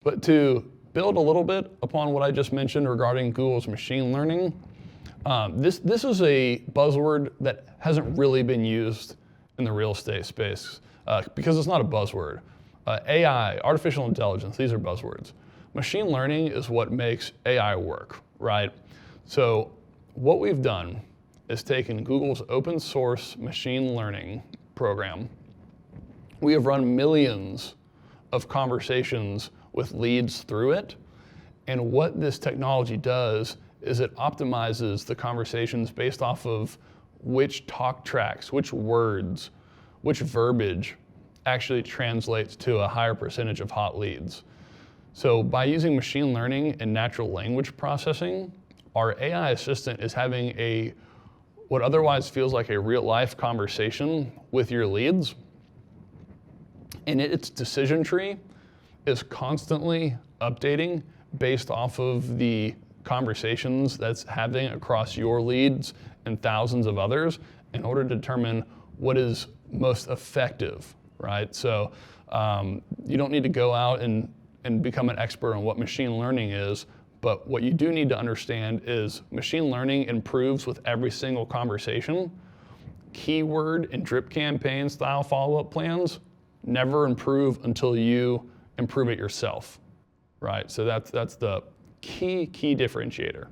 But to build a little bit upon what I just mentioned regarding Google's machine learning, this is a buzzword that hasn't really been used in the real estate space because it's not a buzzword. AI, artificial intelligence, these are buzzwords. Machine learning is what makes AI work, right? So what we've done is taken Google's open source machine learning program. We have run millions of conversations with leads through it. And what this technology does is it optimizes the conversations based off of which talk tracks, which words, which verbiage actually translates to a higher percentage of hot leads. So by using machine learning and natural language processing, our AI assistant is having what otherwise feels like a real life conversation with your leads. And its decision tree is constantly updating based off of the conversations that's having across your leads and thousands of others in order to determine what is most effective, right? So you don't need to go out and become an expert on what machine learning is, but what you do need to understand is machine learning improves with every single conversation. Keyword and drip campaign style follow-up plans never improve until you improve it yourself, right? So that's the key differentiator.